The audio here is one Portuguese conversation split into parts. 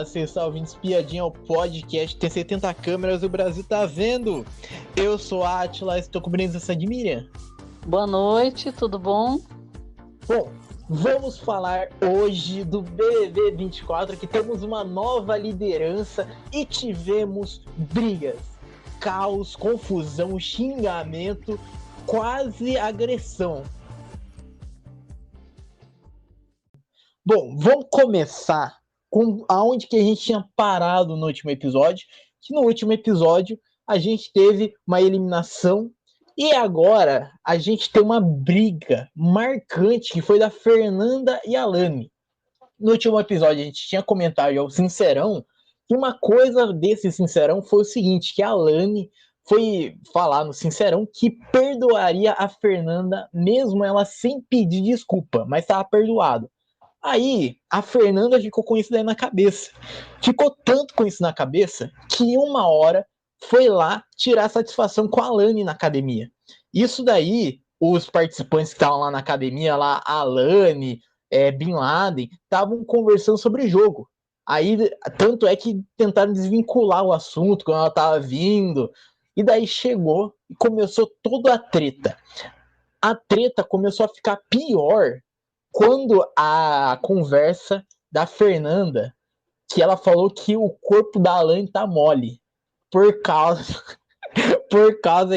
você está ouvindo Espiadinha, o podcast, tem 70 câmeras e o Brasil tá vendo. Eu sou a Atila, estou cobrindo essa de Miriam. Boa noite, tudo bom? Bom, vamos falar hoje do BBB 24, que temos uma nova liderança e tivemos brigas, caos, confusão, xingamento, quase agressão. Bom, vamos começar com aonde que a gente tinha parado no último episódio, que no último episódio a gente teve uma eliminação e agora a gente tem uma briga marcante que foi da Fernanda e Alane. No último episódio a gente tinha comentado ao Sincerão que uma coisa desse Sincerão foi o seguinte, que a Alane foi falar no Sincerão que perdoaria a Fernanda mesmo ela sem pedir desculpa, mas estava perdoado. Aí, a Fernanda ficou com isso daí na cabeça. Ficou tanto com isso na cabeça que uma hora foi lá tirar satisfação com a Alane na academia. Isso daí, os participantes que estavam lá na academia, lá, a Alane, Bin Laden, estavam conversando sobre o jogo. Aí, tanto é que tentaram desvincular o assunto quando ela estava vindo. E daí chegou e começou toda a treta. A treta começou a ficar pior quando a conversa da Fernanda, que ela falou que o corpo da Alane tá mole, por causa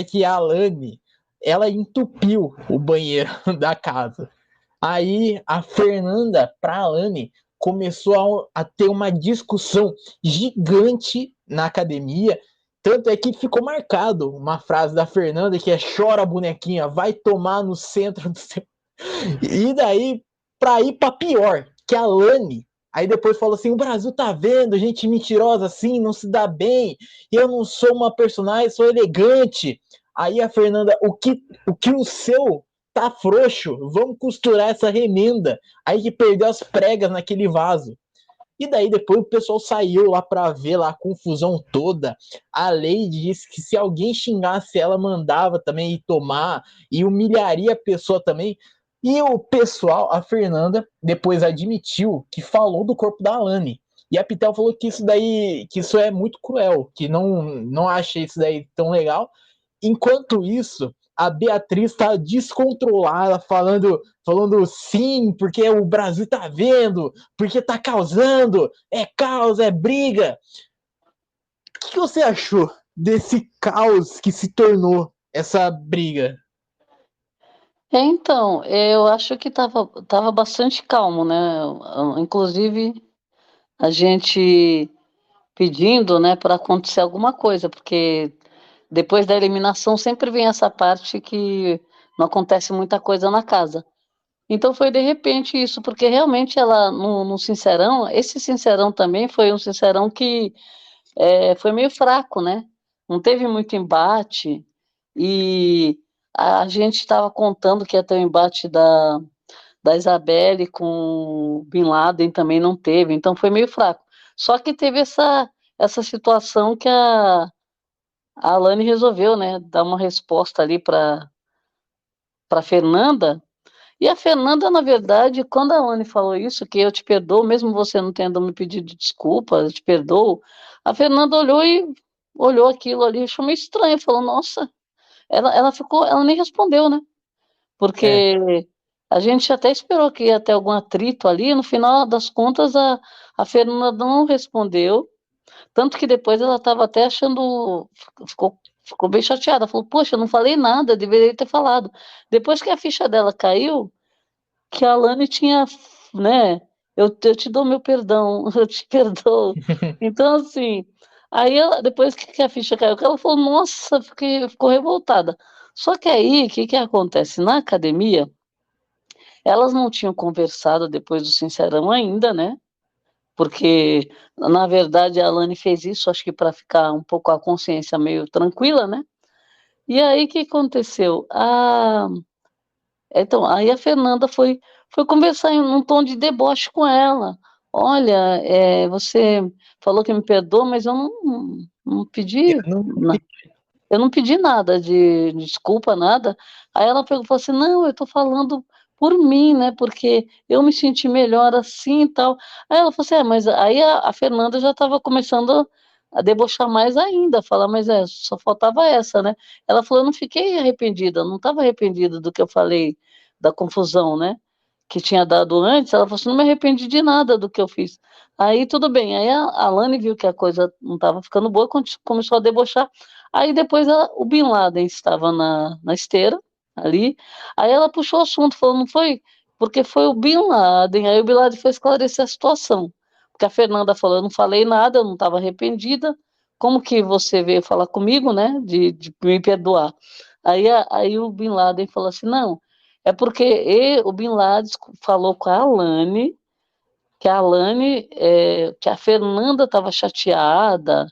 que a Alane, ela entupiu o banheiro da casa. Aí a Fernanda pra Alane começou a ter uma discussão gigante na academia, tanto é que ficou marcado uma frase da Fernanda que é: chora bonequinha, vai tomar no centro do seu... E daí, pra ir pra pior, que a Alane, aí depois falou assim: o Brasil tá vendo gente mentirosa assim, não se dá bem, eu não sou uma personagem, sou elegante. Aí a Fernanda, o que o seu tá frouxo, vamos costurar essa remenda. Aí que perdeu as pregas naquele vaso. E daí depois o pessoal saiu lá pra ver lá a confusão toda. A lei disse que se alguém xingasse ela, mandava também ir tomar e humilharia a pessoa também. E o pessoal, a Fernanda, depois admitiu que falou do corpo da Alane. E a Pitel falou que isso daí, que isso é muito cruel, que não acha isso daí tão legal. Enquanto isso, a Beatriz está descontrolada, falando sim, porque o Brasil tá vendo, porque tá causando, é caos, é briga. O que você achou desse caos que se tornou essa briga? Então, eu acho que tava bastante calmo, né? Inclusive, a gente pedindo, né, para acontecer alguma coisa, porque depois da eliminação sempre vem essa parte que não acontece muita coisa na casa. Então foi de repente isso, porque realmente ela, no Sincerão, esse Sincerão também foi um Sincerão que foi meio fraco, né? Não teve muito embate, e a gente estava contando que ia ter o embate da Isabelle com o Bin Laden, também não teve, então foi meio fraco. Só que teve essa situação que a Alane resolveu, né, dar uma resposta ali para Fernanda, e a Fernanda, na verdade, quando a Alane falou isso, que eu te perdoo, mesmo você não tendo me pedido desculpa, eu te perdoo, a Fernanda olhou aquilo ali, achou meio estranho, falou, nossa, ela nem respondeu, né? É. Porque a gente até esperou que ia ter algum atrito ali, no final das contas a Fernanda não respondeu, tanto que depois ela estava até achando, ficou bem chateada, falou, poxa, eu não falei nada, deveria ter falado. Depois que a ficha dela caiu, que a Alane tinha, né, eu te dou meu perdão, eu te perdoo. Então, assim, aí ela, depois que a ficha caiu, que ela falou, nossa, ficou revoltada. Só que aí, o que que acontece? Na academia, elas não tinham conversado depois do Sincerão ainda, né? Porque, na verdade, a Alane fez isso, acho que para ficar um pouco a consciência meio tranquila, né? E aí, o que aconteceu? Então, aí a Fernanda foi conversar em um tom de deboche com ela. Olha, você falou que me perdoa, mas eu não pedi, Eu não... eu não pedi nada de desculpa, nada. Aí ela pegou e falou assim, não, eu estou falando por mim, né? Porque eu me senti melhor assim e tal. Aí ela falou assim: mas aí a Fernanda já estava começando a debochar mais ainda, falar, mas só faltava essa, né? Ela falou: eu não fiquei arrependida, não estava arrependida do que eu falei, da confusão, né? Que tinha dado antes. Ela falou assim: não me arrependi de nada do que eu fiz. Aí tudo bem. Aí a Lani viu que a coisa não estava ficando boa, começou a debochar. Aí depois o Bin Laden estava na esteira ali. Aí ela puxou o assunto, falou, não foi? Porque foi o Bin Laden. Aí o Bin Laden foi esclarecer a situação. Porque a Fernanda falou, eu não falei nada, eu não estava arrependida. Como que você veio falar comigo, né? De me perdoar. Aí o Bin Laden falou assim, não, é porque o Bin Laden falou com a Alane, que a Fernanda estava chateada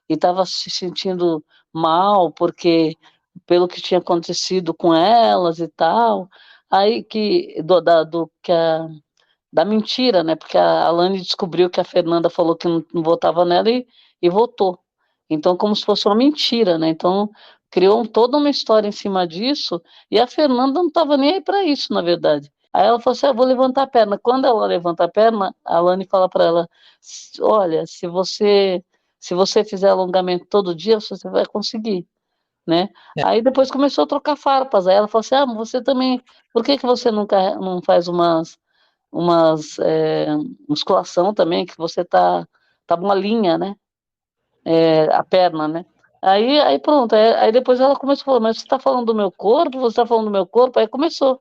e estava se sentindo mal porque pelo que tinha acontecido com elas e tal, aí que da mentira, né? Porque a Alane descobriu que a Fernanda falou que não votava nela e votou. Então, como se fosse uma mentira, né? Então, criou toda uma história em cima disso e a Fernanda não estava nem aí para isso, na verdade. Aí ela falou assim: vou levantar a perna. Quando ela levanta a perna, a Alane fala para ela: olha, se você fizer alongamento todo dia, você vai conseguir, né? É, Aí depois começou a trocar farpas. Aí ela falou assim: mas você também, por que que você nunca não faz umas musculação também, que você tá uma linha, né? A perna, né? Aí pronto, aí depois ela começou a falar, mas você está falando do meu corpo, você está falando do meu corpo, aí começou.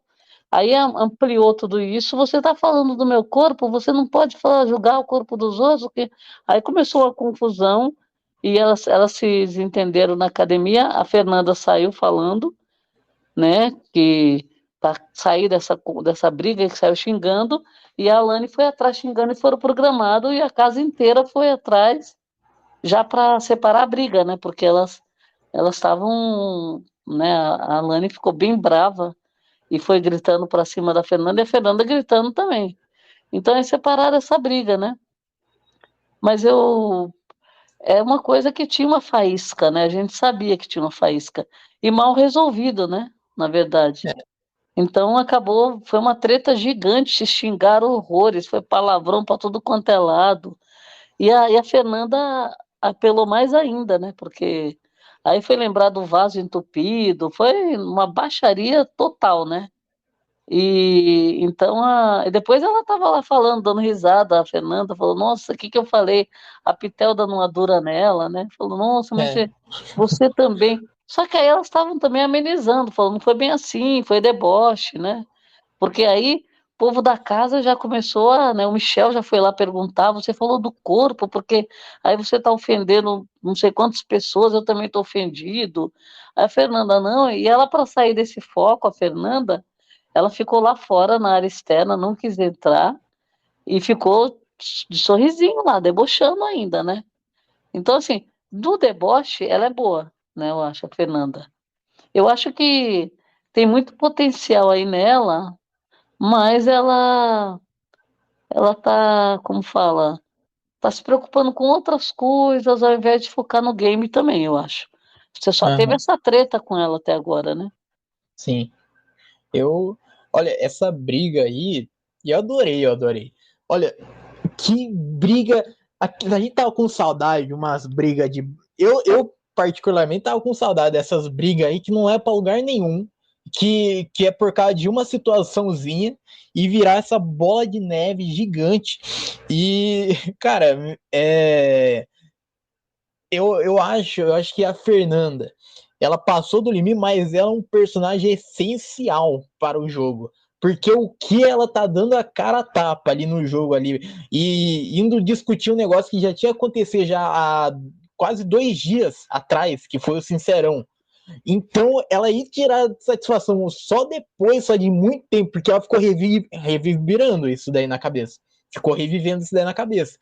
Aí ampliou tudo isso, você está falando do meu corpo, você não pode falar, julgar o corpo dos outros, porque... Aí começou a confusão, e elas se desentenderam na academia, a Fernanda saiu falando, né, que para sair dessa briga, que saiu xingando, e a Alane foi atrás xingando e foram programados, e a casa inteira foi atrás, já para separar a briga, né, porque elas estavam, né, a Alane ficou bem brava, e foi gritando para cima da Fernanda, e a Fernanda gritando também. Então, é separar essa briga, né, mas é uma coisa que tinha uma faísca, né, a gente sabia que tinha uma faísca, e mal resolvido, né, na verdade. é, Então acabou, foi uma treta gigante, se xingaram horrores, foi palavrão para tudo quanto é lado. E a Fernanda apelou mais ainda, né? Porque aí foi lembrar do vaso entupido, foi uma baixaria total, né? E então e depois ela estava lá falando, dando risada, a Fernanda falou, nossa, o que que eu falei? A Pitel dando uma dura nela, né? Falou, nossa, mas é. você também. Só que aí elas estavam também amenizando, falando, não foi bem assim, foi deboche, né? Porque aí o povo da casa já começou né, o Michel já foi lá perguntar, você falou do corpo, porque aí você está ofendendo não sei quantas pessoas, eu também estou ofendido. Aí a Fernanda, não, e ela para sair desse foco, a Fernanda, ela ficou lá fora na área externa, não quis entrar e ficou de sorrisinho lá, debochando ainda, né? Então, assim, do deboche, ela é boa, né? Eu acho, a Fernanda. Eu acho que tem muito potencial aí nela, mas ela tá, como fala, tá se preocupando com outras coisas ao invés de focar no game também, eu acho. Você só teve Aham, essa treta com ela até agora, né? sim. Eu, olha, essa briga aí, eu adorei. Olha, que briga. A gente tava com saudade de umas brigas de. Eu particularmente, tava com saudade dessas brigas aí que não é pra lugar nenhum. Que é por causa de uma situaçãozinha e virar essa bola de neve gigante. E, cara, eu acho que a Fernanda, ela passou do limite, mas ela é um personagem essencial para o jogo. Porque o que ela tá dando a cara a tapa ali no jogo ali e indo discutir um negócio que já tinha acontecido já há quase 2 dias atrás, que foi o Sincerão. Então, ela ia tirar satisfação só depois, só de muito tempo, porque ela ficou revibrando isso daí na cabeça. Ficou revivendo isso daí na cabeça.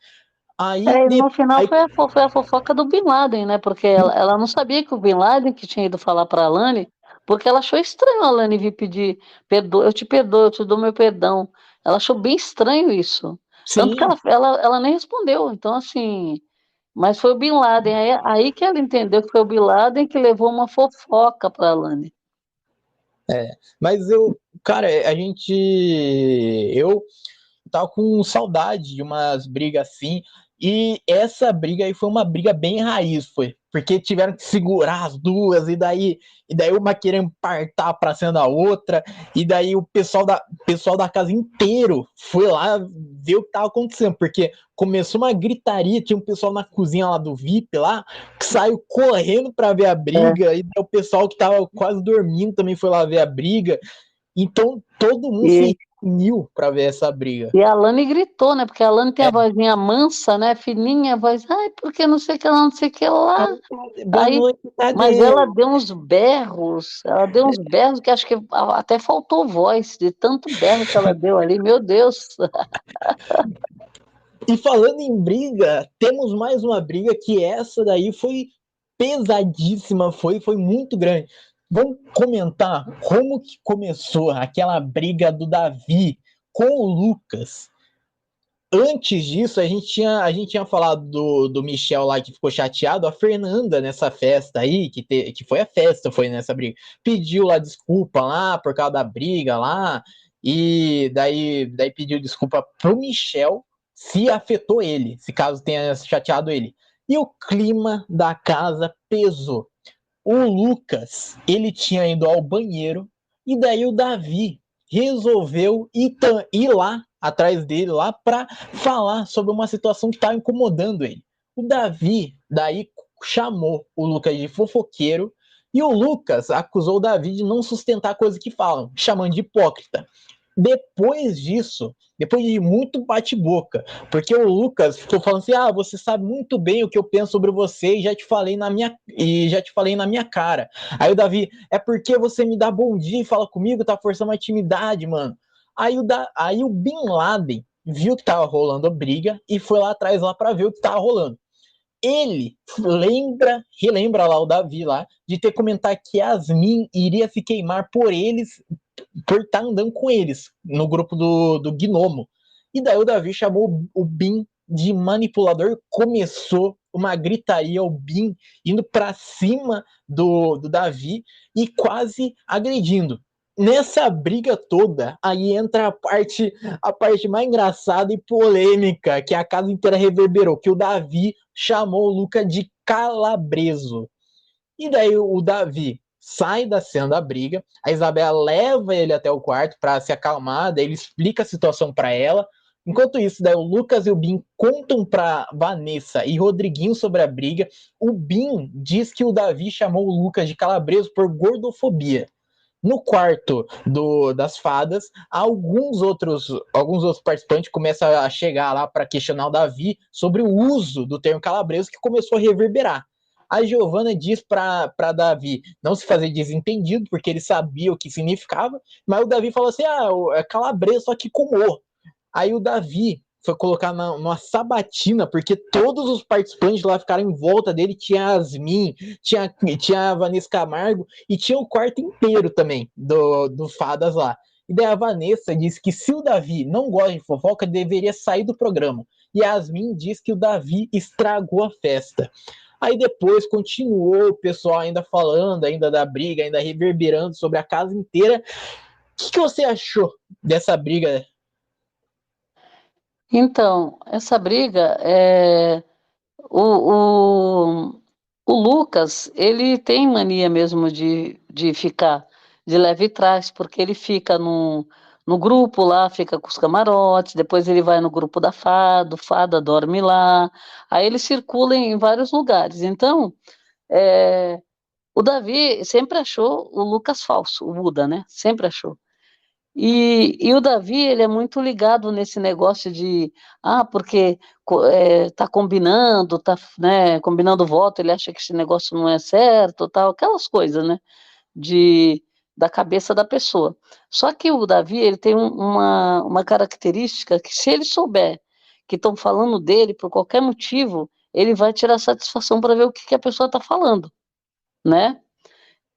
Aí, E no final aí foi a fofoca do Bin Laden, né? Porque ela não sabia que o Bin Laden que tinha ido falar para a Alane, porque ela achou estranho a Alane vir pedir perdão, eu te perdoo, eu te dou meu perdão. Ela achou bem estranho isso. Tanto que sim, ela nem respondeu. Então, assim, mas foi o Bin Laden. Aí que ela entendeu que foi o Bin Laden que levou uma fofoca para a Alane. mas eu Cara, eu tava com saudade de umas brigas assim. E essa briga aí foi uma briga bem raiz, foi. Porque tiveram que segurar as duas, e daí uma querendo partar pra cima da outra, e daí o pessoal da casa inteiro foi lá ver o que tava acontecendo, porque começou uma gritaria, tinha um pessoal na cozinha lá do VIP lá, que saiu correndo pra ver a É. briga, e daí o pessoal que tava quase dormindo também foi lá ver a briga. Então todo mundo E, se uniu pra ver essa briga. e a Alane gritou, né? Porque a Alane tem É, a vozinha mansa, né? Fininha, a voz, ai, porque não sei o que lá, não sei o que lá. boa Aí, noite, mas Tadeu. ela deu uns berros que acho que até faltou voz, de tanto berro que ela deu ali, meu Deus. E falando em briga, temos mais uma briga que essa daí foi pesadíssima, foi muito grande. Vamos comentar como que começou aquela briga do Davi com o Lucas. Antes disso, a gente tinha falado do Michel lá que ficou chateado, a Fernanda nessa festa aí, que foi a festa, foi nessa briga, pediu lá desculpa lá por causa da briga lá, e daí pediu desculpa pro Michel se afetou ele, se caso tenha chateado ele. E o clima da casa pesou. O Lucas, ele tinha ido ao banheiro, e daí o Davi resolveu ir lá atrás dele lá para falar sobre uma situação que estava incomodando ele. O Davi daí chamou o Lucas de fofoqueiro, e o Lucas acusou o Davi de não sustentar coisas que falam, chamando de hipócrita. Depois disso, depois de muito bate-boca, porque o Lucas ficou falando assim: "Ah, você sabe muito bem o que eu penso sobre você e já te falei na minha cara". Aí o Davi: "É porque você me dá bom dia e fala comigo, tá forçando uma intimidade, mano". Aí o Bin Laden viu que tava rolando a briga e foi lá atrás lá para ver o que tava rolando. Ele relembra lá o Davi lá de ter comentado que Yasmin iria se queimar por estar andando com eles no grupo do Gnomo. E daí o Davi chamou o Bin de manipulador, começou uma gritaria, o Bin indo para cima do Davi e quase agredindo. Nessa briga toda, aí entra a parte mais engraçada e polêmica, que a casa inteira reverberou, que o Davi chamou o Luca de calabreso. E daí o Davi sai da cena da briga, a Isabela leva ele até o quarto para se acalmar, daí ele explica a situação para ela. Enquanto isso, daí o Lucas e o Bin contam para Vanessa e Rodriguinho sobre a briga. O Bin diz que o Davi chamou o Lucas de calabreso por gordofobia. No quarto das fadas, alguns outros participantes começam a chegar lá para questionar o Davi sobre o uso do termo calabreso, que começou a reverberar. A Giovana diz para Davi não se fazer desentendido, porque ele sabia o que significava, mas o Davi falou assim: ah, é calabreso, só que com o. Aí o Davi foi colocar numa sabatina, porque todos os participantes lá ficaram em volta dele. Tinha a Yasmin, tinha a Vanessa Camargo e tinha o quarto inteiro também do Fadas lá. E daí a Vanessa disse que se o Davi não gosta de fofoca, deveria sair do programa. E a Yasmin disse que o Davi estragou a festa. Aí depois continuou o pessoal ainda falando, ainda da briga, ainda reverberando sobre a casa inteira. O que você achou dessa briga? Então, essa briga, o, o, o Lucas, ele tem mania mesmo de ficar de leve trás, porque ele fica no grupo lá, fica com os camarotes, depois ele vai no grupo da Fada, o Fada dorme lá, aí ele circula em vários lugares. Então, é, o Davi sempre achou o Lucas falso, o Buda, né? Sempre achou. E o Davi, ele é muito ligado nesse negócio de, porque tá combinando, tá, né, combinando voto, ele acha que esse negócio não é certo, tal, aquelas coisas, né, da cabeça da pessoa. Só que o Davi, ele tem uma característica que se ele souber que estão falando dele por qualquer motivo, ele vai tirar satisfação para ver o que a pessoa está falando, né?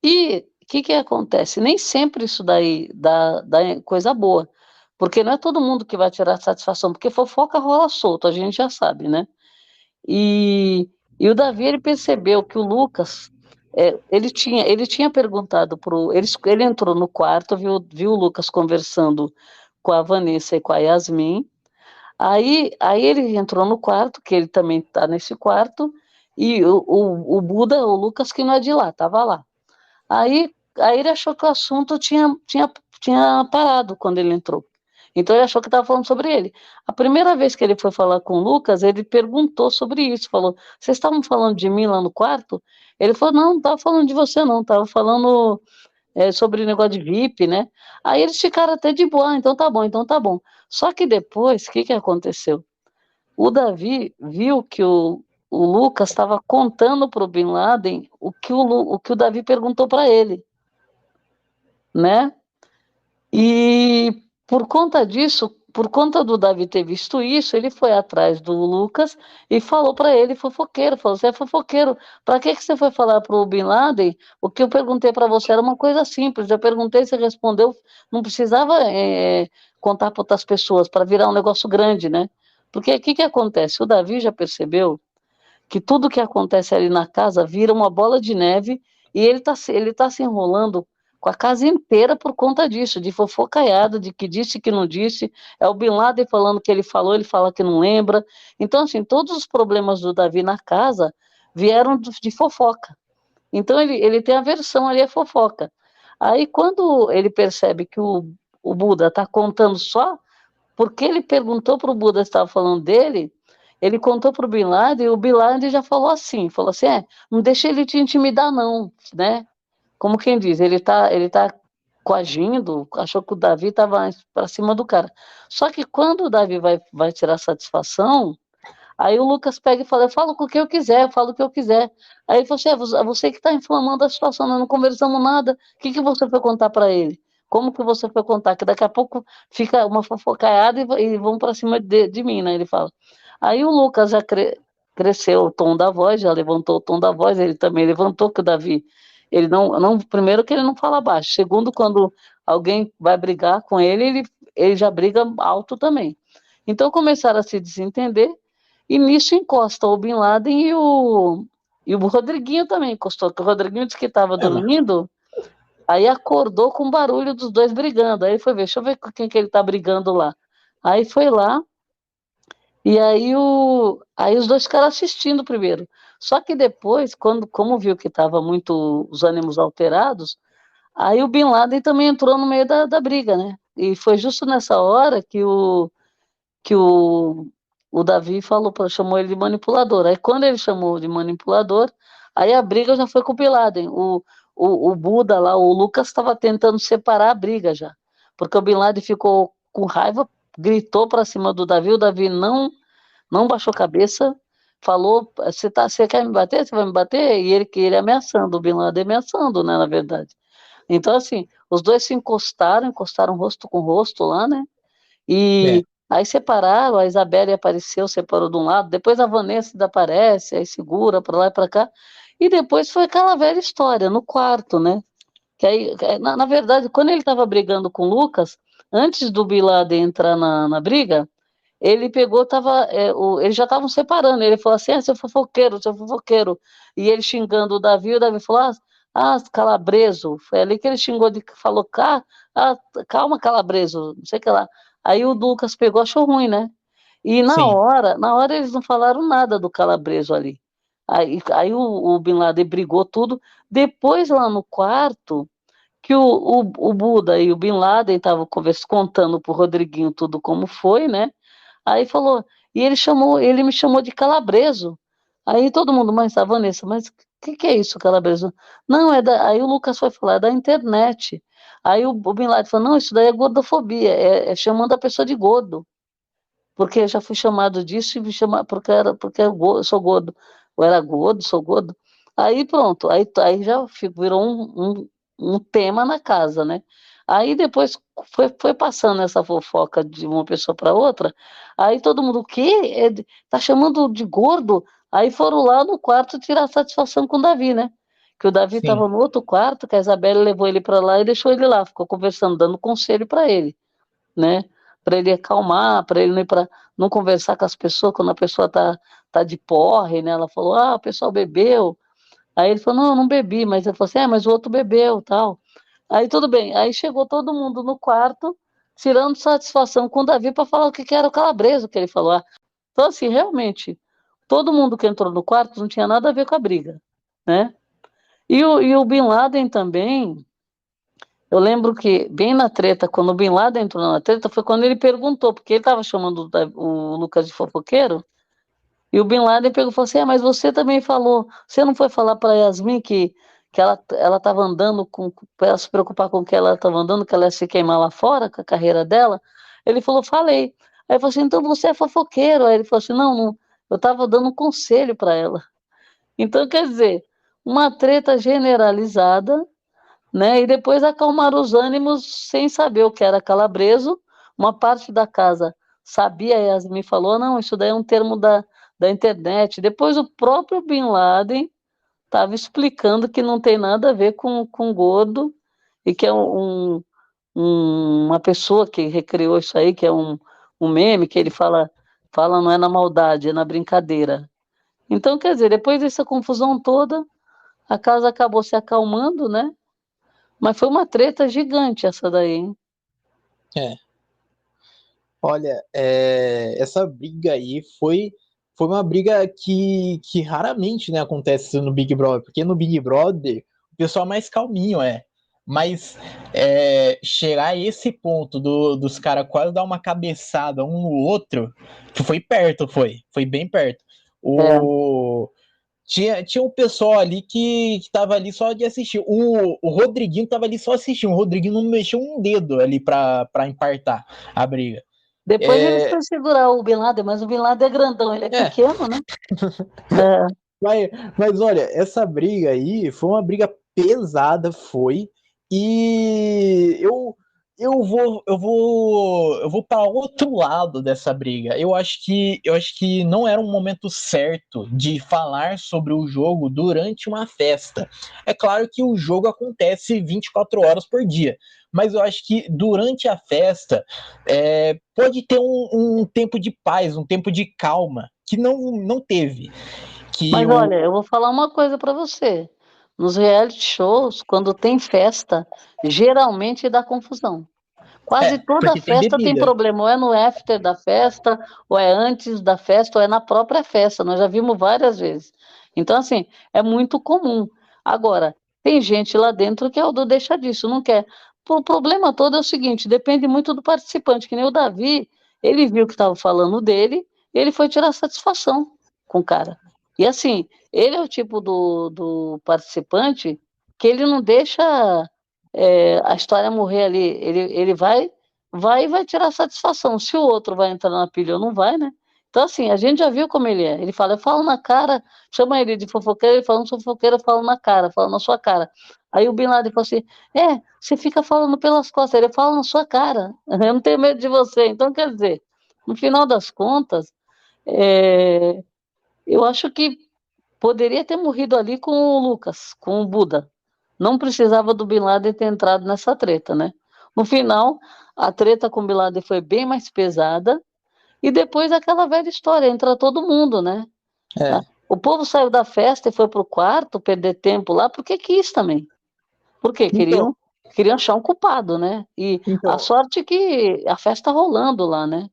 E o que acontece? Nem sempre isso daí dá coisa boa, porque não é todo mundo que vai tirar satisfação, porque fofoca rola solto, a gente já sabe, né? E, e o Davi, ele percebeu que o Lucas ele tinha perguntado ele entrou no quarto, viu o Lucas conversando com a Vanessa e com a Yasmin. Aí ele entrou no quarto, que ele também está nesse quarto, e o Buda, o Lucas, que não é de lá, estava lá. Aí ele achou que o assunto tinha parado quando ele entrou. Então ele achou que estava falando sobre ele. A primeira vez que ele foi falar com o Lucas, ele perguntou sobre isso, falou: vocês estavam falando de mim lá no quarto? Ele falou: não, não estava falando de você, não, estava falando sobre negócio de VIP, né? Aí eles ficaram até de boa, então tá bom, então tá bom. Só que depois, o que aconteceu? O Davi viu que o Lucas estava contando para o Bin Laden o que o Davi perguntou para ele, né? E por conta disso, por conta do Davi ter visto isso, ele foi atrás do Lucas e falou para ele, fofoqueiro, falou: você é fofoqueiro, para que você foi falar para o Bin Laden? O que eu perguntei para você era uma coisa simples, eu perguntei, você respondeu, não precisava contar para outras pessoas, para virar um negócio grande, né? Porque o que acontece? O Davi já percebeu que tudo que acontece ali na casa vira uma bola de neve e ele tá se enrolando com a casa inteira por conta disso, de fofocaiada, de que disse que não disse, é o Bin Laden falando que ele falou, ele fala que não lembra. Então, assim, todos os problemas do Davi na casa vieram de fofoca. Então, ele tem aversão ali à fofoca. Aí, quando ele percebe que o Buda está contando só porque ele perguntou para o Buda se estava falando dele, ele contou para o Bin Laden e o Bin Laden já falou assim, não deixa ele te intimidar não, né? Como quem diz, ele tá coagindo, achou que o Davi estava para cima do cara. Só que quando o Davi vai tirar satisfação, aí o Lucas pega e fala: eu falo o que eu quiser, eu falo o que eu quiser. Aí ele falou assim: você que está inflamando a situação, nós não conversamos nada, o que você foi contar para ele? Como que você foi contar? Que daqui a pouco fica uma fofocaiada e vão para cima de mim, né? Ele fala. Aí o Lucas já cresceu o tom da voz, já levantou o tom da voz, ele também levantou, que o Davi, ele não, primeiro que ele não fala baixo, segundo, quando alguém vai brigar com ele já briga alto também. Então começaram a se desentender, e nisso encosta o Bin Laden e o Rodriguinho também encostou, que o Rodriguinho disse que estava dormindo, aí acordou com o barulho dos dois brigando. Aí foi ver, deixa eu ver com quem que ele está brigando lá. Aí foi lá, e aí os dois ficaram assistindo primeiro. Só que depois, como viu que estava muito os ânimos alterados, aí o Bin Laden também entrou no meio da briga, né? E foi justo nessa hora que o Davi chamou ele de manipulador. Aí quando ele chamou de manipulador, aí a briga já foi com o Bin Laden. O Buda lá, o Lucas, estava tentando separar a briga já, porque o Bin Laden ficou com raiva, gritou para cima do Davi, o Davi não baixou a cabeça, falou: você quer me bater? Você vai me bater? E ele ameaçando, o Bin Laden ameaçando, né, na verdade. Então, assim, os dois se encostaram rosto com rosto lá, né? É. E aí separaram, a Isabelle apareceu, separou de um lado, depois a Vanessa ainda aparece, aí segura para lá e para cá, e depois foi aquela velha história, no quarto, né? Que aí, na verdade, quando ele estava brigando com o Lucas, antes do Bin Laden entrar na briga, ele pegou, eles já estavam separando, ele falou assim: seu fofoqueiro, e ele xingando o Davi falou: calabreso, foi ali que ele xingou, falou: calma, calabreso, não sei o que lá. Aí o Lucas pegou, achou ruim, né? E Sim. na hora eles não falaram nada do calabreso ali. Aí o Bin Laden brigou tudo. Depois, lá no quarto, que o Buda e o Bin Laden estavam contando pro Rodriguinho tudo como foi, né? Aí falou, e ele me chamou de calabreso. Aí todo mundo, mas a Vanessa, mas o que é isso, calabreso? Não, aí o Lucas foi falar, é da internet. Aí o Bin Laden falou: não, isso daí é gordofobia, é chamando a pessoa de gordo, porque eu já fui chamado disso e me chamar porque eu sou gordo. Eu era gordo, sou gordo. Aí pronto, aí já virou um tema na casa, né? Aí depois foi passando essa fofoca de uma pessoa para outra, aí todo mundo: o quê? Tá chamando de gordo? Aí foram lá no quarto tirar satisfação com o Davi, né? Que o Davi Sim. estava no outro quarto, que a Isabela levou ele para lá e deixou ele lá, ficou conversando, dando conselho para ele, né? Para ele acalmar, para ele não conversar com as pessoas quando a pessoa tá de porre, né? Ela falou: o pessoal bebeu. Aí ele falou, não, eu não bebi, mas eu falei assim, mas o outro bebeu, tal. Aí tudo bem, aí chegou todo mundo no quarto, tirando satisfação com o Davi para falar o que era o calabreso que ele falou. Então, assim, realmente, todo mundo que entrou no quarto não tinha nada a ver com a briga, né? E o Bin Laden também, eu lembro que, bem na treta, quando o Bin Laden entrou na treta, foi quando ele perguntou, porque ele estava chamando o Lucas de fofoqueiro, e o Bin Laden pegou e falou assim, mas você também falou, você não foi falar para Yasmin que ela estava andando para se preocupar com o que ela estava andando, que ela ia se queimar lá fora, com a carreira dela? Ele falou, falei. Aí eu falei assim, então você é fofoqueiro. Aí ele falou assim, não, não, eu estava dando um conselho para ela. Então, quer dizer, uma treta generalizada, né? E depois acalmar os ânimos sem saber o que era calabreso. Uma parte da casa sabia, a Yasmin falou, não, isso daí é um termo da internet. Depois o próprio Bin Laden estava explicando que não tem nada a ver com gordo e que é uma pessoa que recriou isso aí, que é um meme que ele fala não é na maldade, é na brincadeira. Então, quer dizer, depois dessa confusão toda, a casa acabou se acalmando, né? Mas foi uma treta gigante essa daí, hein? É. Olha, essa briga aí foi uma briga que raramente, né, acontece no Big Brother, porque no Big Brother o pessoal é mais calminho, mas chegar a esse ponto dos caras quase dar uma cabeçada um no outro, que foi perto, foi bem perto. É. Tinha um pessoal ali que tava ali só de assistir. O Rodriguinho tava ali só assistindo. O Rodriguinho não mexeu um dedo ali pra empartar a briga. Depois ele É, foi segurar o Bin Laden, mas o Bin Laden é grandão, ele é é, pequeno, né? É. mas, mas olha, essa briga aí foi uma briga pesada, foi. E eu vou para outro lado dessa briga. Eu acho que não era um momento certo de falar sobre o jogo durante uma festa. É claro que o jogo acontece 24 horas por dia, mas eu acho que durante a festa pode ter um tempo de paz, um tempo de calma que não teve. Que Mas o olha, eu vou falar uma coisa para você. Nos reality shows, quando tem festa, geralmente dá confusão. Quase toda porque tem festa tem bebida. problema, ou é no after da festa, ou é antes da festa, ou é na própria festa. Nós já vimos várias vezes. Então, assim, é muito comum. Agora, tem gente lá dentro que é o do deixa disso, não quer. O problema todo é o seguinte: depende muito do participante, que nem o Davi, ele viu que estava falando dele, ele foi tirar satisfação com o cara. E assim, ele é o tipo do participante que ele não deixa a história morrer ali. Ele vai e vai tirar satisfação. Se o outro vai entrar na pilha ou não vai, né? Então, assim, a gente já viu como ele é. Ele fala, eu falo na cara, chama ele de fofoqueiro, ele fala, não sou fofoqueiro, eu falo na cara, falo na sua cara. Aí o Bin Laden falou assim, você fica falando pelas costas, ele fala na sua cara, eu não tenho medo de você. Então, quer dizer, no final das contas, é, eu acho que poderia ter morrido ali com o Lucas, com o Buda. Não precisava do Bin Laden ter entrado nessa treta, né? No final, a treta com o Bin Laden foi bem mais pesada. E depois aquela velha história, entra todo mundo, né? É, O povo saiu da festa e foi pro quarto perder tempo lá porque quis também. Por quê? então, Queriam achar um culpado, né? E a então sorte que a festa rolando lá, né?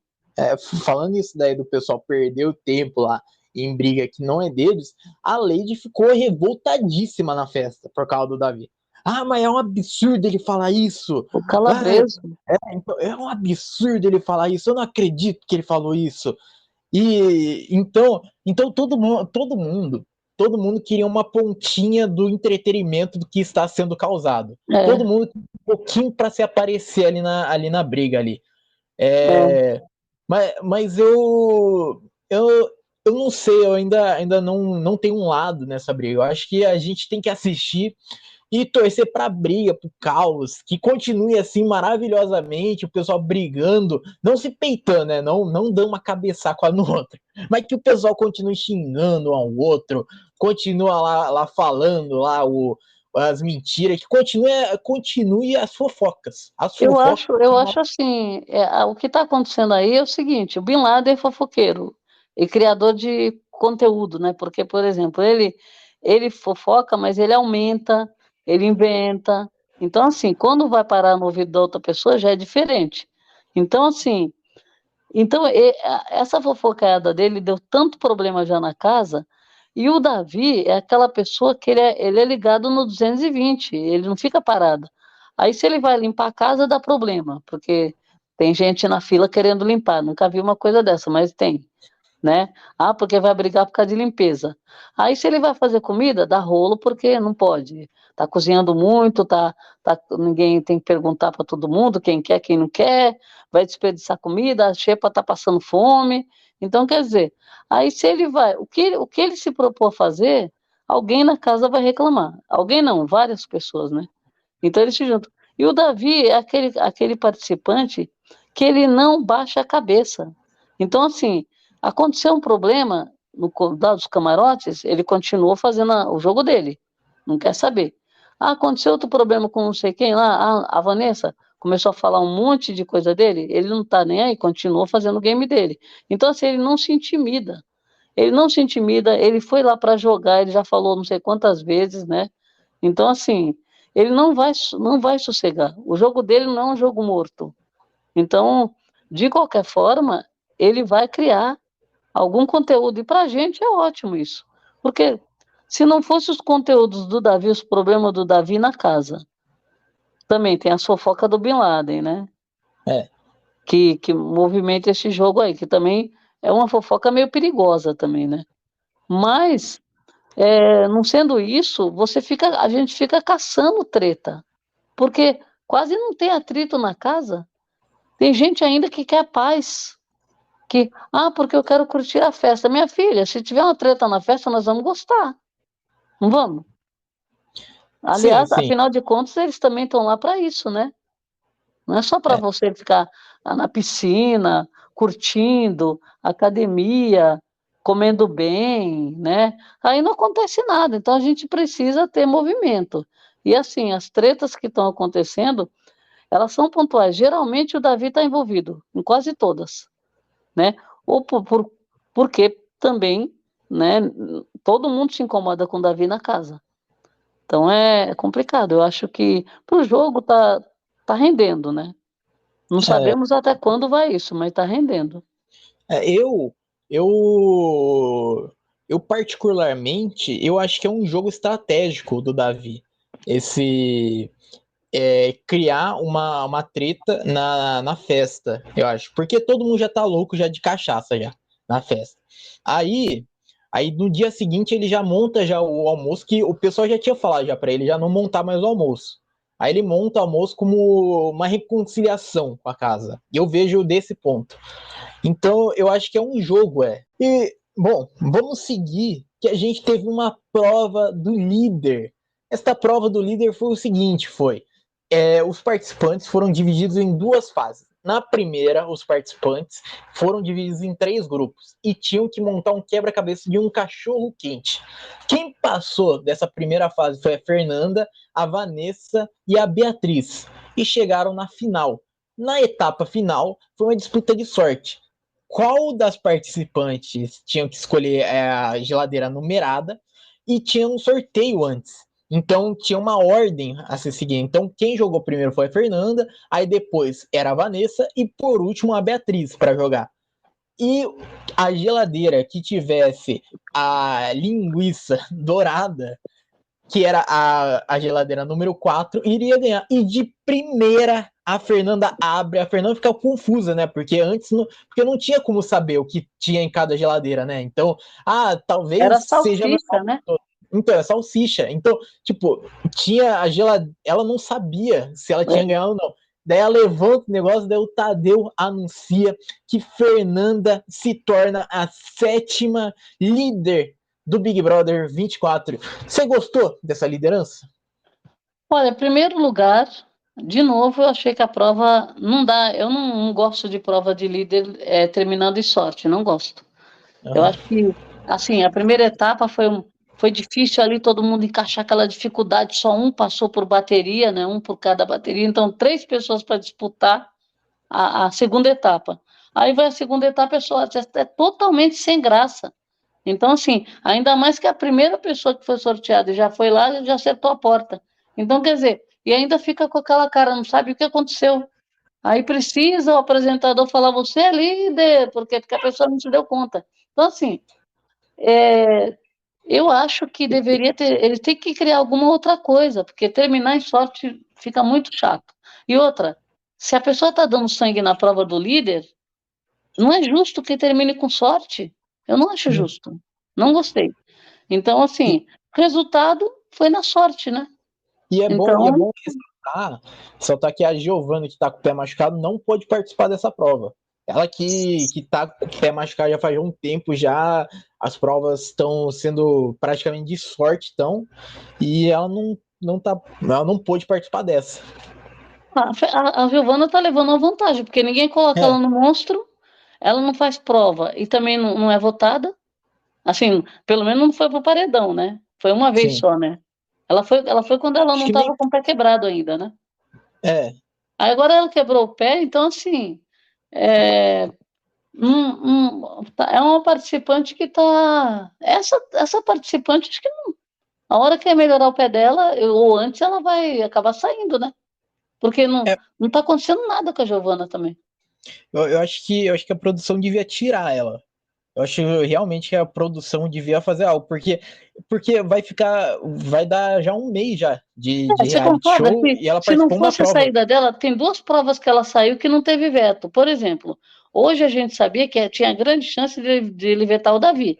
falando isso daí do pessoal perder o tempo lá em briga que não é deles, a Lady ficou revoltadíssima na festa por causa do Davi. Ah, mas é um absurdo ele falar isso. O Ah, calabreso. então, é um absurdo ele falar isso. Eu não acredito que ele falou isso. E então todo mundo queria uma pontinha do entretenimento do que está sendo causado. Todo É, mundo um pouquinho para se aparecer ali na briga ali. é. Mas eu não sei, eu ainda não tenho um lado nessa briga. Eu acho que a gente tem que assistir e torcer para a briga, para o caos, que continue assim maravilhosamente, o pessoal brigando, não se peitando, né? Não dando uma cabeçada no outro, mas que o pessoal continue xingando um ao outro, continua lá falando lá as mentiras, que continue as fofocas. As fofocas. Eu acho assim, o que está acontecendo aí é o seguinte, o Bin Laden é fofoqueiro e criador de conteúdo, né? Porque, por exemplo, ele fofoca, mas ele aumenta, ele inventa. Então, assim, quando vai parar no ouvido da outra pessoa, já é diferente. Então, assim, essa fofocaiada dele deu tanto problema já na casa, e o Davi é aquela pessoa que ele é ligado no 220, ele não fica parado. Aí, se ele vai limpar a casa, dá problema, porque tem gente na fila querendo limpar. Nunca vi uma coisa dessa, mas tem, né? Ah, porque vai brigar por causa de limpeza. Aí, se ele vai fazer comida, dá rolo, porque não pode. Tá cozinhando muito, ninguém tem que perguntar para todo mundo quem quer, quem não quer, vai desperdiçar comida, a xepa tá passando fome. Então, quer dizer, aí se ele vai, o que ele se propôs a fazer, alguém na casa vai reclamar. Alguém não, várias pessoas, né? Então eles se juntam. E o Davi é aquele participante que ele não baixa a cabeça. Então, assim, aconteceu um problema dos camarotes, ele continuou fazendo o jogo dele. Não quer saber. Ah, aconteceu outro problema com não sei quem lá, a Vanessa começou a falar um monte de coisa dele, ele não tá nem aí, continuou fazendo o game dele. Então, assim, ele não se intimida. Ele não se intimida, ele foi lá para jogar, ele já falou não sei quantas vezes, né? Então, assim, ele não vai sossegar. O jogo dele não é um jogo morto. Então, de qualquer forma, ele vai criar algum conteúdo. E para a gente é ótimo isso. Porque se não fosse os conteúdos do Davi, os problemas do Davi na casa, também tem a fofoca do Bin Laden, né? É. Que movimenta esse jogo aí, que também é uma fofoca meio perigosa também, né? Mas, não sendo isso, a gente fica caçando treta. Porque quase não tem atrito na casa. Tem gente ainda que quer paz. Porque eu quero curtir a festa. Minha filha, se tiver uma treta na festa, nós vamos gostar. Não vamos? Sim, Aliás, sim. afinal de contas, eles também estão lá para isso, né? Não é só para É, você ficar na piscina, curtindo, academia, comendo bem, né? Aí não acontece nada. Então a gente precisa ter movimento. E assim, as tretas que estão acontecendo, elas são pontuais. Geralmente o Davi está envolvido, em quase todas, né? Ou porque também, né, todo mundo se incomoda com o Davi na casa. Então é complicado. Eu acho que para o jogo tá rendendo, né? Não é, sabemos até quando vai isso, mas tá rendendo. é, eu, eu particularmente, eu acho que é um jogo estratégico do Davi. Esse criar uma treta na festa, eu acho. Porque todo mundo já tá louco já de cachaça já na festa. Aí, aí no dia seguinte ele já monta já o almoço, que o pessoal já tinha falado já para ele já não montar mais o almoço. Aí ele monta o almoço como uma reconciliação com a casa. E eu vejo desse ponto. Então, eu acho que é um jogo, é. E, bom, vamos seguir que a gente teve uma prova do líder. Esta prova do líder foi o seguinte, os participantes foram divididos em duas fases. Na primeira, os participantes foram divididos em três grupos e tinham que montar um quebra-cabeça de um cachorro quente. Quem passou dessa primeira fase foi a Fernanda, a Vanessa e a Beatriz. E chegaram na final. Na etapa final, foi uma disputa de sorte. Qual das participantes tinham que escolher a geladeira numerada e tinha um sorteio antes. Então tinha uma ordem a se seguir. Então quem jogou primeiro foi a Fernanda, aí depois era a Vanessa e por último a Beatriz para jogar. E a geladeira que tivesse a linguiça dourada, que era a geladeira número 4, iria ganhar. E de primeira a Fernanda abre, a Fernanda fica confusa, né? Porque antes porque não tinha como saber o que tinha em cada geladeira, né? Então, Era talvez seja salsicha, normal. né? Então, é salsicha. Então, tipo, tinha a geladeira. Ela não sabia se ela tinha É. ganhado ou não. Daí ela levanta o negócio, daí o Tadeu anuncia que Fernanda se torna a sétima líder do Big Brother 24. Você gostou dessa liderança? Olha, em primeiro lugar, de novo, eu achei que a prova não dá. Eu não gosto de prova de líder terminando em sorte, não gosto. Eu Uhum. acho que, assim, a primeira etapa foi difícil ali, todo mundo encaixar aquela dificuldade, só um passou por bateria, né? Um por cada bateria, então três pessoas para disputar a segunda etapa. Aí vai a segunda etapa, é totalmente sem graça. Então, assim, ainda mais que a primeira pessoa que foi sorteada e já foi lá, já acertou a porta. Então, quer dizer, e ainda fica com aquela cara, não sabe o que aconteceu. Aí precisa o apresentador falar, você é líder, porque a pessoa não se deu conta. Então, assim, eu acho que deveria ter, ele tem que criar alguma outra coisa, porque terminar em sorte fica muito chato. E outra, se a pessoa está dando sangue na prova do líder, não é justo que termine com sorte. Eu não acho Hum. justo. Não gostei. Então, E, assim, resultado foi na sorte, né? e é Então, bom ressaltar que a Giovana, que está com o pé machucado, não pôde participar dessa prova. Ela que tá com o pé machucado já faz um tempo já, as provas estão sendo praticamente de sorte, então, e ela não pôde participar dessa. a Giovana tá levando uma vantagem, porque ninguém coloca É, ela no monstro, ela não faz prova e também não é votada. Assim, pelo menos não foi pro paredão, né? Foi uma vez sim. só, né? Ela foi quando ela Acho não que nem. estava com o pé quebrado ainda, né? É, Aí agora ela quebrou o pé, então assim, é, é uma participante que tá. Essa participante, acho que a hora que melhorar o pé dela, ou antes, ela vai acabar saindo, né? Porque é, não tá acontecendo nada com a Giovana também. eu acho que a produção devia tirar ela. Eu acho realmente que a produção devia fazer algo, porque vai dar já um mês já de Você reality concorda show que, e ela se não participou de uma fosse a prova. saída dela, tem duas provas que ela saiu que não teve veto. Por exemplo, hoje a gente sabia que tinha grande chance de ele vetar o Davi.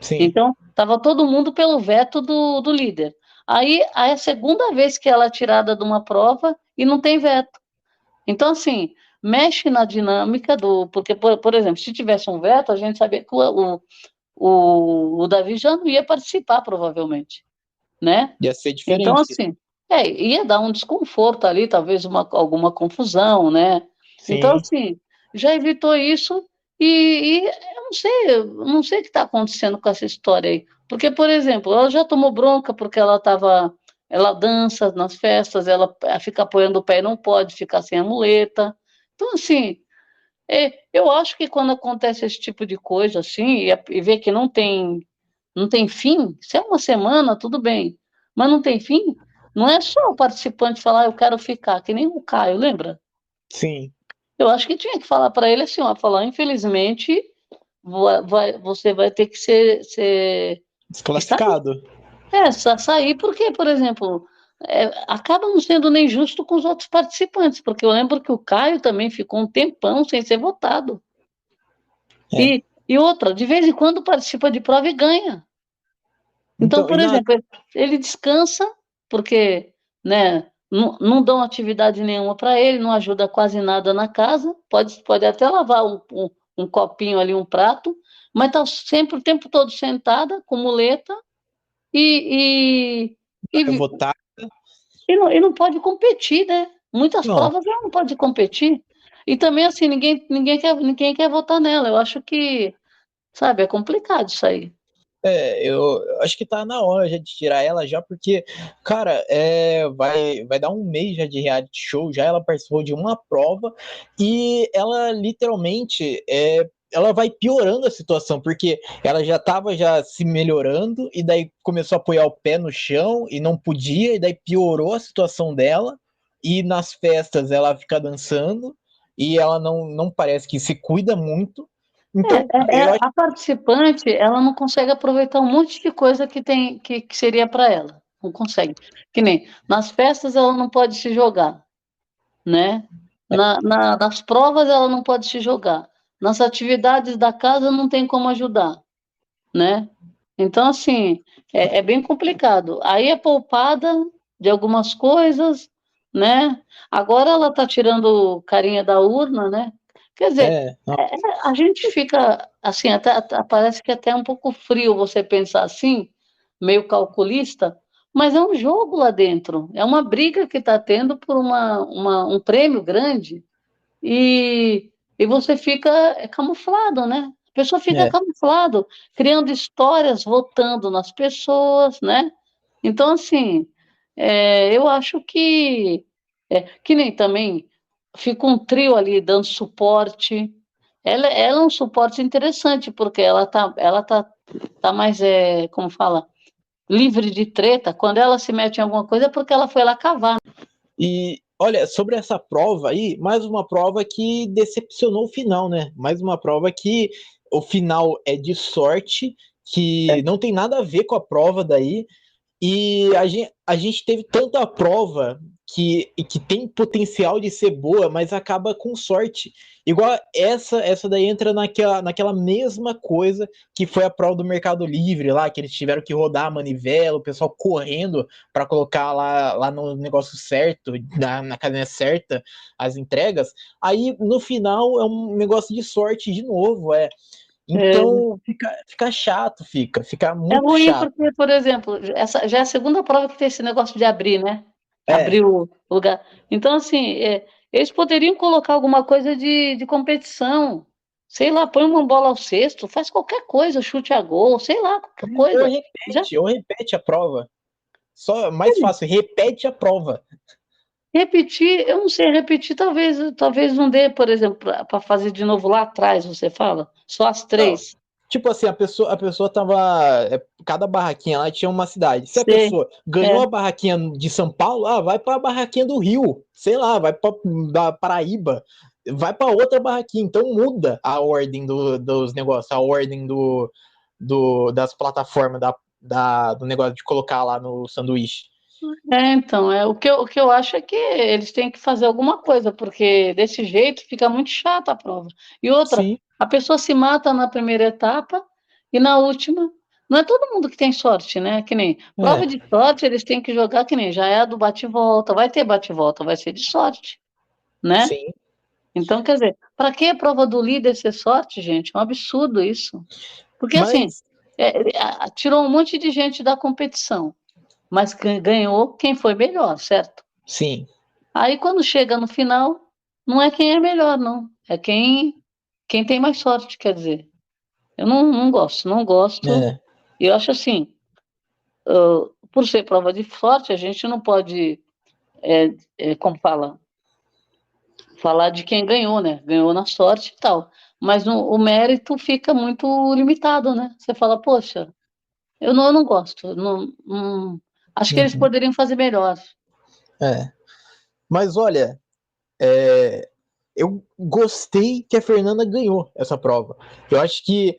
Sim, Então, estava todo mundo pelo veto do líder. Aí é a segunda vez que ela é tirada de uma prova e não tem veto. Então, assim, mexe na dinâmica do. Porque, por exemplo, se tivesse um veto, a gente sabia que o Davi já não ia participar, provavelmente, né? ia ser Então, diferente. assim, ia dar um desconforto ali, talvez alguma confusão, né? Então, Sim, assim, já evitou isso e eu não sei o que está acontecendo com essa história aí. Porque, por exemplo, ela já tomou bronca porque ela dança nas festas, ela fica apoiando o pé e não pode ficar sem a muleta. Então, assim, eu acho que quando acontece esse tipo de coisa, assim, e vê que não tem fim, se é uma semana, tudo bem, mas não tem fim, não é só o participante falar, eu quero ficar, que nem o Caio, lembra? sim. Eu acho que tinha que falar para ele assim, ó, falar, infelizmente, você vai ter que sair. Desclassificado. Sair porque, por exemplo, acaba não sendo nem justo com os outros participantes, porque eu lembro que o Caio também ficou um tempão sem ser votado. É. E outra, de vez em quando participa de prova e ganha. Então, Então, por exemplo, ele descansa, porque, né, não dão atividade nenhuma para ele, não ajuda quase nada na casa, pode até lavar um copinho ali, um prato, mas está sempre o tempo todo sentada, com muleta, e, e, vai e, votar. e não pode competir, né? Muitas Não, provas ela não pode competir. E também, assim, ninguém quer votar nela. Eu acho que, sabe, é complicado isso aí. eu acho que tá na hora já de tirar ela já, porque, cara, vai dar um mês já de reality show, já ela participou de uma prova e ela literalmente ela vai piorando a situação, porque ela já tava já se melhorando e daí começou a apoiar o pé no chão e não podia, e daí piorou a situação dela, e nas festas ela fica dançando e ela não parece que se cuida muito. Então, eu acho A participante, ela não consegue aproveitar um monte de coisa que seria para ela. Não consegue. Que nem nas festas ela não pode se jogar, né? Nas provas ela não pode se jogar. Nas atividades da casa não tem como ajudar, né? Então, assim, é bem complicado. Aí é poupada de algumas coisas, né? Agora ela está tirando carinha da urna, né? Quer dizer, não, a gente fica, assim, até parece que até é um pouco frio você pensar assim, meio calculista, mas é um jogo lá dentro, é uma briga que está tendo por um prêmio grande e você fica camuflado, né? A pessoa fica é, camuflado, criando histórias, votando nas pessoas, né? Então, assim, eu acho que nem também fica um trio ali dando suporte, ela é um suporte interessante, porque tá mais, como fala, livre de treta. Quando ela se mete em alguma coisa é porque ela foi lá cavar. E olha, sobre essa prova aí, mais uma prova que decepcionou o final, né? Mais uma prova que o final é de sorte, que não tem nada a ver com a prova daí. E a gente teve tanta prova que tem potencial de ser boa, mas acaba com sorte. Igual essa daí entra naquela mesma coisa que foi a prova do Mercado Livre lá, que eles tiveram que rodar a manivela, o pessoal correndo para colocar lá no negócio certo, na cadeia certa, as entregas. Aí no final é um negócio de sorte de novo, é. É, Então fica chato, fica é muito ruim chato. porque, por exemplo, essa já é a segunda prova que tem esse negócio de abrir, né? É, Abrir o lugar. Então, assim, eles poderiam colocar alguma coisa de competição. Sei lá, põe uma bola ao cesto, faz qualquer coisa, chute a gol, sei lá, qualquer ou coisa. Já repete, ou repete a prova. Só mais fácil, repete a prova. repetir, eu não sei, repetir talvez não dê, por exemplo, para fazer de novo lá atrás, você fala, só as Não, três. tipo assim, a pessoa tava. Cada barraquinha lá tinha uma cidade. Se a Sei. pessoa ganhou É. a barraquinha de São Paulo, vai pra barraquinha do Rio. Sei lá, vai pra da Paraíba. Vai pra outra barraquinha. Então muda a ordem dos negócios, a ordem das plataformas do negócio de colocar lá no sanduíche. Então, o que eu acho é que eles têm que fazer alguma coisa, porque desse jeito fica muito chata a prova. E outra, Sim, a pessoa se mata na primeira etapa e na última. Não é todo mundo que tem sorte, né? Que nem prova é, de sorte, eles têm que jogar que nem já é a do bate-volta, vai ter bate-volta, vai ser de sorte, né? sim. Então, quer dizer, para que a prova do líder ser sorte, gente? É um absurdo isso. Porque assim, Mas, tirou um monte de gente da competição, mas ganhou quem foi melhor, certo? sim. Aí quando chega no final, não é quem é melhor, não. É quem tem mais sorte, quer dizer. Eu não gosto, não gosto. É, E eu acho assim, por ser prova de sorte, a gente não pode, como fala, falar de quem ganhou, né? Ganhou na sorte e tal. Mas o mérito fica muito limitado, né? Você fala, poxa, eu não gosto. Acho que eles uhum, poderiam fazer melhor. é. Mas olha, é, eu gostei que a Fernanda ganhou essa prova. Eu acho que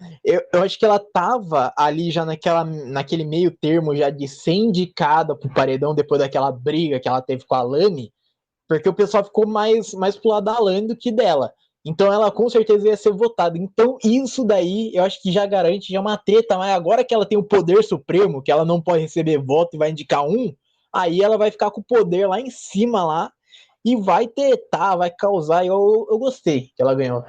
ela tava ali já naquele meio termo já de ser indicada pro paredão depois daquela briga que ela teve com a Lani, porque o pessoal ficou mais pro lado da Lani do que dela. Então ela com certeza ia ser votada. Então isso daí eu acho que já garante já uma treta, mas agora que ela tem o poder supremo, que ela não pode receber voto e vai indicar um, aí ela vai ficar com o poder lá em cima lá e vai tretar, vai causar. Eu gostei que ela ganhou.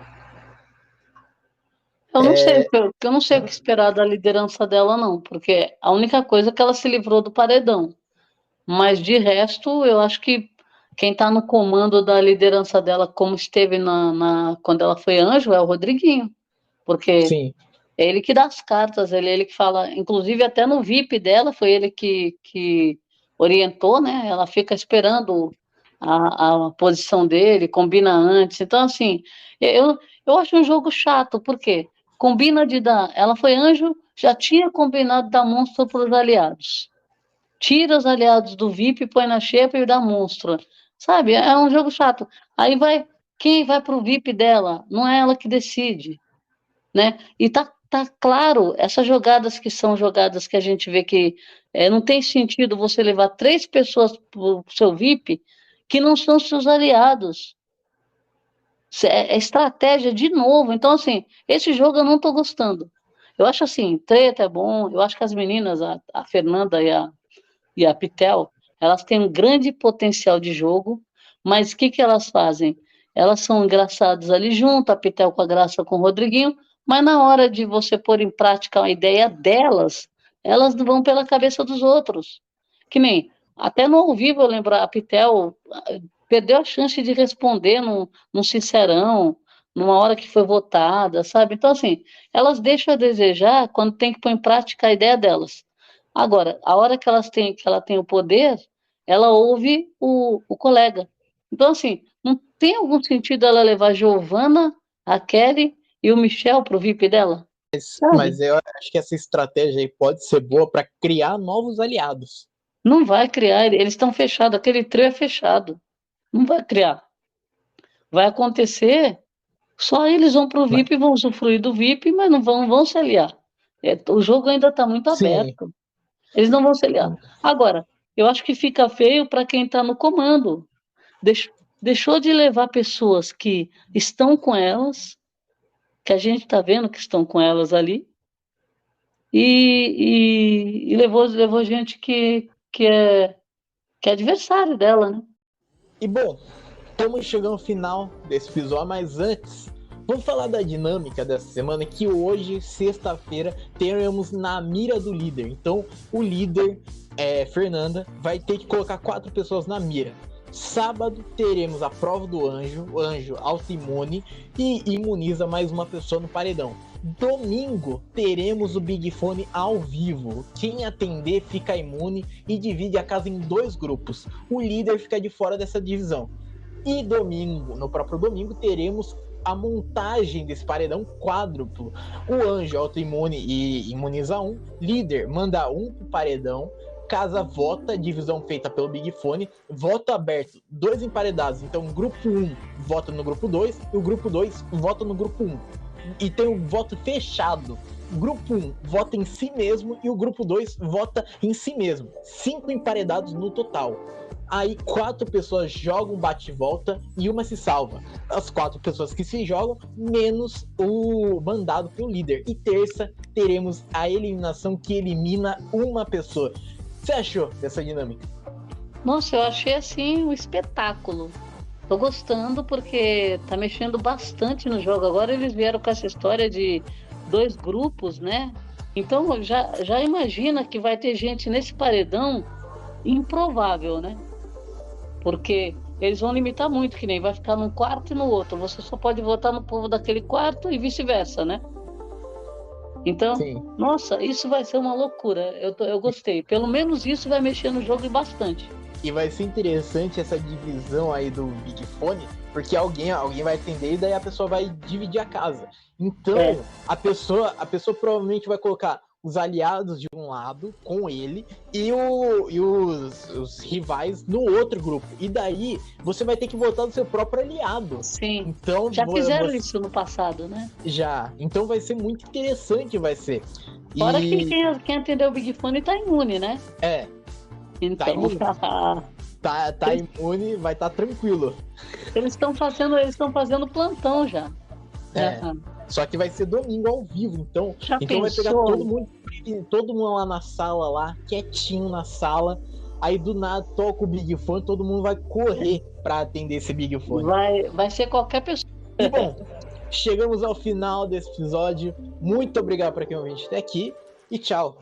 Eu não sei, É, eu não sei o que esperar da liderança dela, não, porque a única coisa é que ela se livrou do paredão. Mas de resto, eu acho que quem está no comando da liderança dela, como esteve quando ela foi anjo, é o Rodriguinho, porque sim, é ele que dá as cartas, ele que fala, inclusive até no VIP dela, foi ele que orientou, né? Ela fica esperando a posição dele, combina antes. Então, assim, eu acho um jogo chato, porque combina de dar. Ela foi anjo, já tinha combinado dar monstro para os aliados. Tira os aliados do VIP, põe na xepa e dá monstro. Sabe? É um jogo chato. Aí vai. Quem vai para o VIP dela? Não é ela que decide, né? E tá claro, essas jogadas que são jogadas que a gente vê que não tem sentido você levar três pessoas para o seu VIP que não são seus aliados. É estratégia de novo. Então, assim, esse jogo eu não estou gostando. Eu acho assim, treta é bom, eu acho que as meninas, a Fernanda e a Pitel, elas têm um grande potencial de jogo, mas o que que elas fazem? Elas são engraçadas ali junto, a Pitel com a graça com o Rodriguinho, mas na hora de você pôr em prática a ideia delas, elas vão pela cabeça dos outros. Que nem, até no ao vivo eu lembro, a Pitel perdeu a chance de responder num sincerão, numa hora que foi votada, sabe? Então, assim, elas deixam a desejar quando tem que pôr em prática a ideia delas. Agora, a hora que ela tem o poder, ela ouve o colega. Então, assim, não tem algum sentido ela levar a Giovana, a Kelly E o Michel pro VIP dela? Sabe? Mas eu acho que essa estratégia aí pode ser boa para criar novos aliados. Não vai criar, eles estão fechados, aquele trio é fechado. Não vai criar. Vai acontecer, só eles vão pro VIP e vão usufruir do VIP, mas não vão se aliar. O jogo ainda está muito Sim. aberto. Eles não vão se aliar. Agora, eu acho que fica feio para quem está no comando. Deixou de levar pessoas que estão com elas, que a gente está vendo que estão com elas ali, e levou gente que é adversário dela, né? E bom, estamos chegando ao final desse episódio, mas antes, vamos falar da dinâmica dessa semana, que hoje, sexta-feira, teremos na mira do líder. Então, o líder, Fernanda, vai ter que colocar 4 pessoas na mira. Sábado teremos a prova do anjo, o anjo autoimune e imuniza mais uma pessoa no paredão. Domingo teremos o Big Fone ao vivo. Quem atender fica imune e divide a casa em 2 grupos. O líder fica de fora dessa divisão. E domingo, no próprio domingo, teremos a montagem desse paredão quádruplo. O anjo autoimune e imuniza um. Líder manda um pro paredão. Casa vota, divisão feita pelo Big Fone, voto aberto, 2 emparedados, então o grupo 1 vota no grupo 2 e o grupo 2 vota no grupo 1. E tem o voto fechado. O grupo 1 vota em si mesmo e o grupo 2 vota em si mesmo. 5 emparedados no total. Aí 4 pessoas jogam bate-volta e uma se salva. As 4 pessoas que se jogam, menos o mandado pelo líder. E terça, teremos a eliminação que elimina uma pessoa. O que você achou dessa dinâmica? Nossa, eu achei assim um espetáculo. Tô gostando porque tá mexendo bastante no jogo. Agora eles vieram com essa história de 2 grupos, né? Então já imagina que vai ter gente nesse paredão improvável, né? Porque eles vão limitar muito, que nem vai ficar num quarto e no outro. Você só pode votar no povo daquele quarto e vice-versa, né? Então, sim. Nossa, isso vai ser uma loucura. Eu gostei. Pelo menos isso vai mexer no jogo bastante. E vai ser interessante essa divisão aí do Big Fone, porque alguém vai atender e daí a pessoa vai dividir a casa. Então, a pessoa provavelmente vai colocar os aliados de um lado com ele e os rivais no outro grupo. E daí você vai ter que votar no seu próprio aliado. Sim. Então, já fizeram isso no passado, né? Já. Então vai ser muito interessante, vai ser. Fora que quem atendeu o Big Fone tá imune, né? Então, tá imune. Tá imune, vai estar tranquilo. Eles estão fazendo plantão já. Só que vai ser domingo ao vivo, então vai pegar todo mundo lá na sala, lá, quietinho na sala. Aí do nada toca o Big Fone, todo mundo vai correr pra atender esse Big Fone. Vai ser qualquer pessoa. E bom, chegamos ao final desse episódio. Muito obrigado para quem ouviu até aqui e tchau.